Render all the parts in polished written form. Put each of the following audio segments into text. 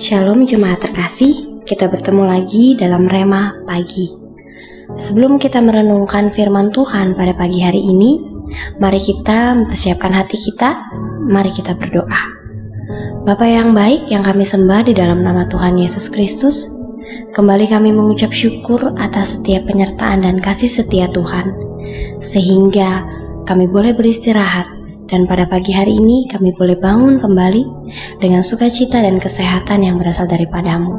Shalom jemaat terkasih, kita bertemu lagi dalam Rema Pagi. Sebelum kita merenungkan firman Tuhan pada pagi hari ini, mari kita mempersiapkan hati kita, mari kita berdoa. Bapa yang baik yang kami sembah di dalam nama Tuhan Yesus Kristus, kembali kami mengucap syukur atas setiap penyertaan dan kasih setia Tuhan, sehingga kami boleh beristirahat. Dan pada pagi hari ini kami boleh bangun kembali dengan sukacita dan kesehatan yang berasal daripada-Mu.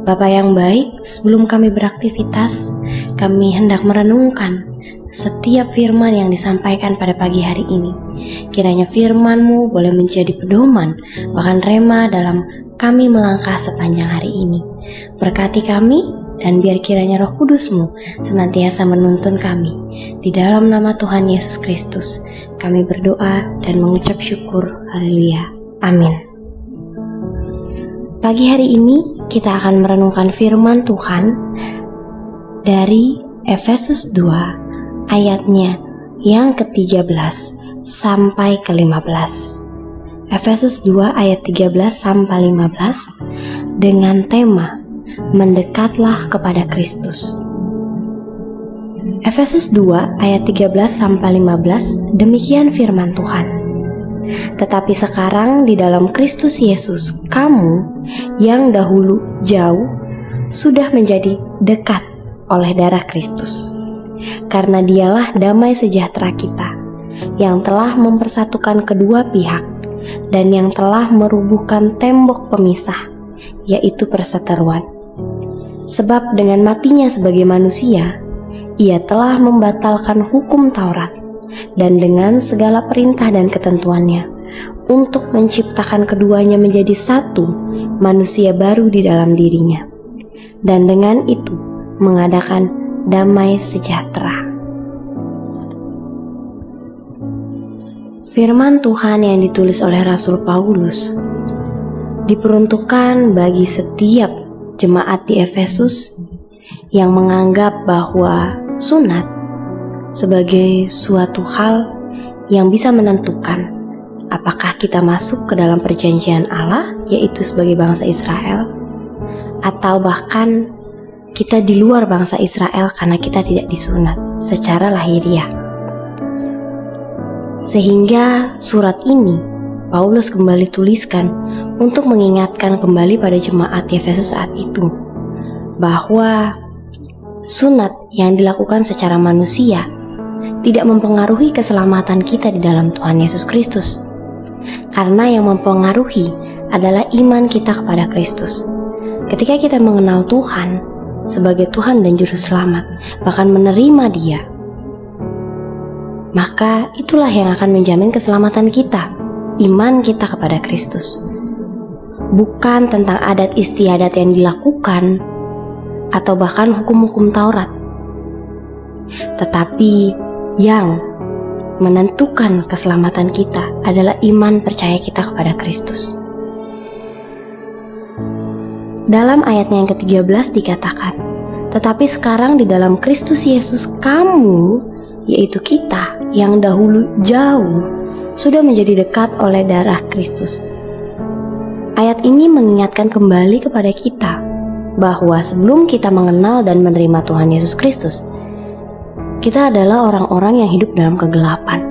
Bapa yang baik, sebelum kami beraktivitas, kami hendak merenungkan setiap firman yang disampaikan pada pagi hari ini. Kiranya firman-Mu boleh menjadi pedoman, bahkan rema dalam kami melangkah sepanjang hari ini. Berkati kami, dan biar kiranya Roh Kudus-Mu senantiasa menuntun kami. Di dalam nama Tuhan Yesus Kristus, kami berdoa dan mengucap syukur. Haleluya. Amin. Pagi hari ini kita akan merenungkan firman Tuhan dari Efesus 2 ayatnya yang ke-13 sampai ke-15. Efesus 2 ayat 13 sampai 15 dengan tema Mendekatlah kepada Kristus. Efesus 2 ayat 13 sampai 15, demikian firman Tuhan. Tetapi sekarang di dalam Kristus Yesus, kamu yang dahulu jauh sudah menjadi dekat oleh darah Kristus. Karena Dialah damai sejahtera kita, yang telah mempersatukan kedua pihak dan yang telah merubuhkan tembok pemisah, yaitu perseteruan. Sebab dengan matinya sebagai manusia, Ia telah membatalkan hukum Taurat dan dengan segala perintah dan ketentuannya untuk menciptakan keduanya menjadi satu manusia baru di dalam dirinya, dan dengan itu mengadakan damai sejahtera. Firman Tuhan yang ditulis oleh Rasul Paulus diperuntukkan bagi setiap jemaat di Efesus yang menganggap bahwa sunat sebagai suatu hal yang bisa menentukan apakah kita masuk ke dalam perjanjian Allah, yaitu sebagai bangsa Israel, atau bahkan kita di luar bangsa Israel karena kita tidak disunat secara lahiriah. Sehingga surat ini Paulus kembali tuliskan untuk mengingatkan kembali pada jemaat di Efesus saat itu bahwa sunat yang dilakukan secara manusia tidak mempengaruhi keselamatan kita di dalam Tuhan Yesus Kristus, karena yang mempengaruhi adalah iman kita kepada Kristus. Ketika kita mengenal Tuhan sebagai Tuhan dan Juru Selamat, bahkan menerima Dia, maka itulah yang akan menjamin keselamatan kita. Iman kita kepada Kristus, bukan tentang adat istiadat yang dilakukan atau bahkan hukum-hukum Taurat, tetapi yang menentukan keselamatan kita adalah iman percaya kita kepada Kristus. Dalam ayatnya yang ke-13 dikatakan, tetapi sekarang di dalam Kristus Yesus kamu, yaitu kita yang dahulu jauh, sudah menjadi dekat oleh darah Kristus. Ayat ini mengingatkan kembali kepada kita bahwa sebelum kita mengenal dan menerima Tuhan Yesus Kristus, kita adalah orang-orang yang hidup dalam kegelapan.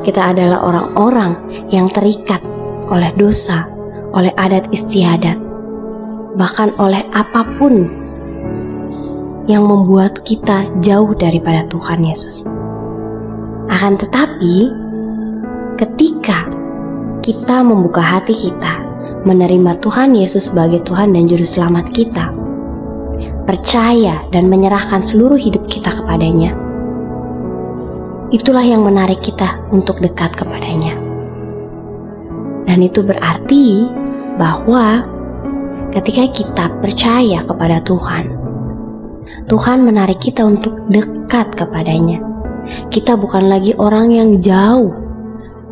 Kita adalah orang-orang yang terikat oleh dosa, oleh adat istiadat, bahkan oleh apapun yang membuat kita jauh daripada Tuhan Yesus. Akan tetapi, ketika kita membuka hati kita, menerima Tuhan Yesus sebagai Tuhan dan Juru Selamat kita, percaya dan menyerahkan seluruh hidup kita kepadanya, itulah yang menarik kita untuk dekat kepadanya. Dan itu berarti bahwa ketika kita percaya kepada Tuhan, Tuhan menarik kita untuk dekat kepadanya. Kita bukan lagi orang yang jauh,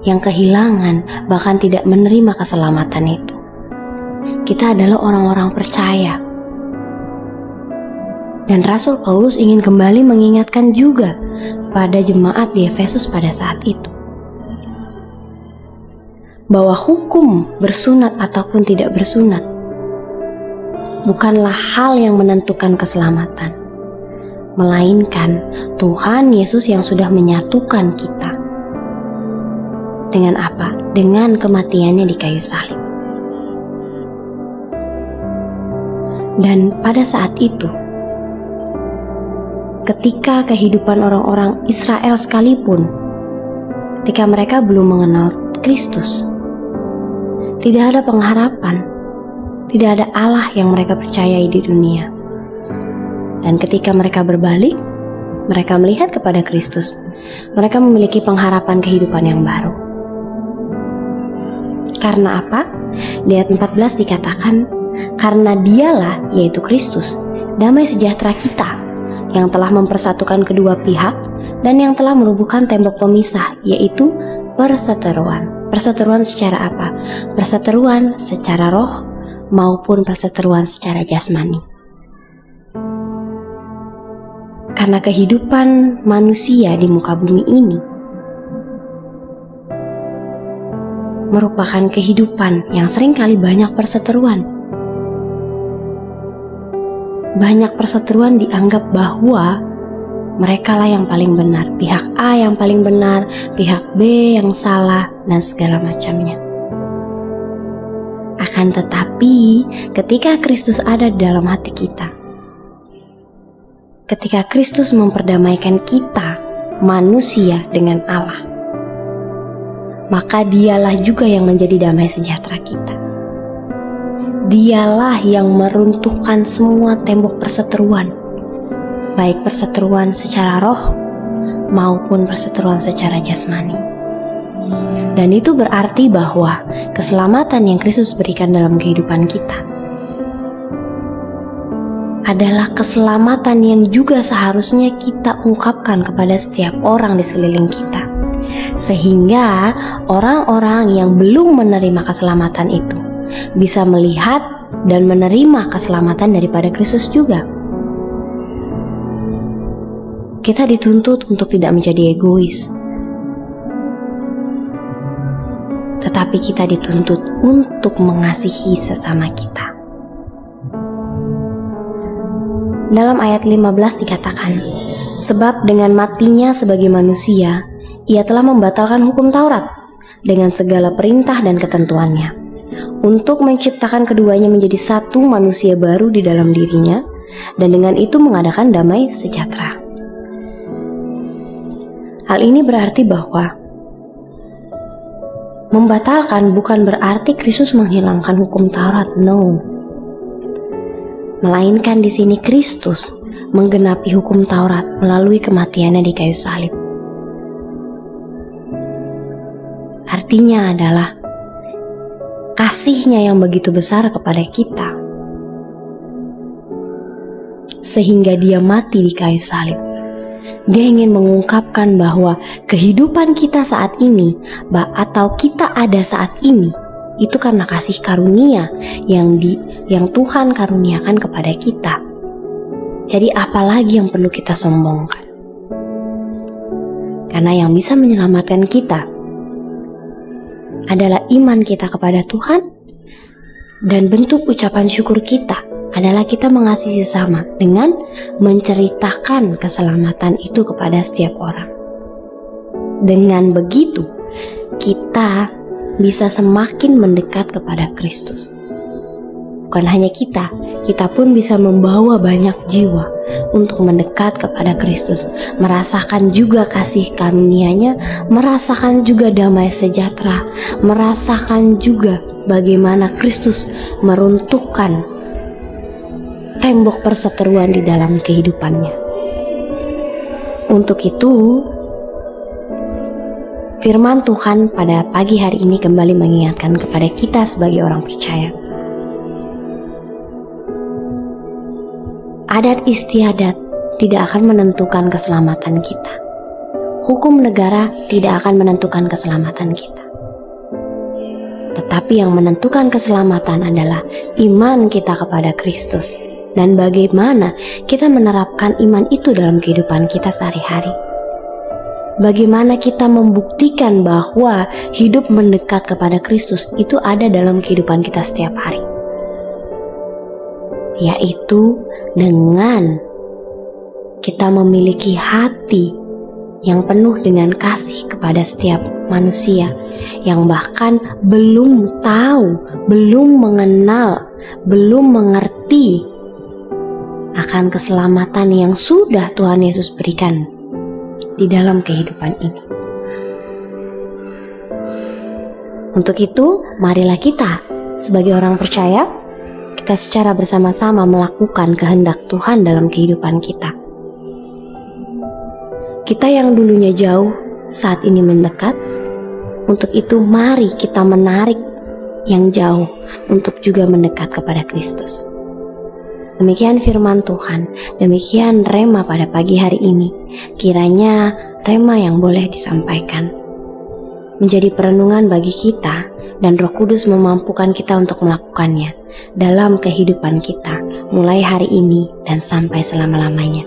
yang kehilangan, bahkan tidak menerima keselamatan itu. Kita adalah orang-orang percaya. Dan Rasul Paulus ingin kembali mengingatkan juga pada jemaat di Efesus pada saat itu bahwa hukum bersunat ataupun tidak bersunat bukanlah hal yang menentukan keselamatan, melainkan Tuhan Yesus yang sudah menyatukan kita. Dengan apa? Dengan kematiannya di kayu salib. Dan pada saat itu, ketika kehidupan orang-orang Israel sekalipun, ketika mereka belum mengenal Kristus, tidak ada pengharapan, tidak ada Allah yang mereka percayai di dunia. Dan ketika mereka berbalik, mereka melihat kepada Kristus, mereka memiliki pengharapan kehidupan yang baru. Karena apa? Di ayat 14 dikatakan, karena dialah, yaitu Kristus, damai sejahtera kita, yang telah mempersatukan kedua pihak dan yang telah merubuhkan tembok pemisah, yaitu perseteruan. Perseteruan secara apa? Perseteruan secara roh maupun perseteruan secara jasmani. Karena kehidupan manusia di muka bumi ini merupakan kehidupan yang seringkali banyak perseteruan. Banyak perseteruan dianggap bahwa merekalah yang paling benar, pihak A yang paling benar, pihak B yang salah, dan segala macamnya. Akan tetapi, ketika Kristus ada di dalam hati kita, ketika Kristus memperdamaikan kita, manusia, dengan Allah, maka dialah juga yang menjadi damai sejahtera kita. Dialah yang meruntuhkan semua tembok perseteruan, baik perseteruan secara roh maupun perseteruan secara jasmani. Dan itu berarti bahwa keselamatan yang Kristus berikan dalam kehidupan kita adalah keselamatan yang juga seharusnya kita ungkapkan kepada setiap orang di sekeliling kita, sehingga orang-orang yang belum menerima keselamatan itu bisa melihat dan menerima keselamatan daripada Kristus juga. Kita dituntut untuk tidak menjadi egois, tetapi kita dituntut untuk mengasihi sesama kita. Dalam ayat 15 dikatakan, sebab dengan matinya sebagai manusia, ia telah membatalkan hukum Taurat dengan segala perintah dan ketentuannya, untuk menciptakan keduanya menjadi satu manusia baru di dalam dirinya, dan dengan itu mengadakan damai sejahtera. Hal ini berarti bahwa membatalkan bukan berarti Kristus menghilangkan hukum Taurat, no. Melainkan di sini Kristus menggenapi hukum Taurat melalui kematiannya di kayu salib. Artinya adalah kasih-Nya yang begitu besar kepada kita, sehingga Dia mati di kayu salib. Dia ingin mengungkapkan bahwa kehidupan kita saat ini, atau kita ada saat ini, itu karena kasih karunia yang Tuhan karuniakan kepada kita. Jadi apalagi yang perlu kita sombongkan? Karena yang bisa menyelamatkan kita adalah iman kita kepada Tuhan, dan bentuk ucapan syukur kita adalah kita mengasihi sesama dengan menceritakan keselamatan itu kepada setiap orang. Dengan begitu, kita bisa semakin mendekat kepada Kristus. Bukan hanya kita pun bisa membawa banyak jiwa untuk mendekat kepada Kristus, merasakan juga kasih karunia-Nya, merasakan juga damai sejahtera, merasakan juga bagaimana Kristus meruntuhkan tembok perseteruan di dalam kehidupannya. Untuk itu, firman Tuhan pada pagi hari ini kembali mengingatkan kepada kita sebagai orang percaya. Adat istiadat tidak akan menentukan keselamatan kita. Hukum negara tidak akan menentukan keselamatan kita. Tetapi yang menentukan keselamatan adalah iman kita kepada Kristus, dan bagaimana kita menerapkan iman itu dalam kehidupan kita sehari-hari. Bagaimana kita membuktikan bahwa hidup mendekat kepada Kristus itu ada dalam kehidupan kita setiap hari. yaitu dengan kita memiliki hati yang penuh dengan kasih kepada setiap manusia yang bahkan belum tahu, belum mengenal, belum mengerti akan keselamatan yang sudah Tuhan Yesus berikan di dalam kehidupan ini. Untuk itu, marilah kita sebagai orang percaya, kita secara bersama-sama melakukan kehendak Tuhan dalam kehidupan kita. Kita yang dulunya jauh, saat ini mendekat. Untuk itu mari kita menarik yang jauh untuk juga mendekat kepada Kristus. Demikian firman Tuhan, demikian rema pada pagi hari ini. Kiranya rema yang boleh disampaikan menjadi perenungan bagi kita, dan Roh Kudus memampukan kita untuk melakukannya dalam kehidupan kita mulai hari ini dan sampai selama-lamanya.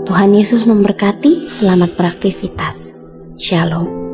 Tuhan Yesus memberkati. Selamat beraktivitas. Shalom.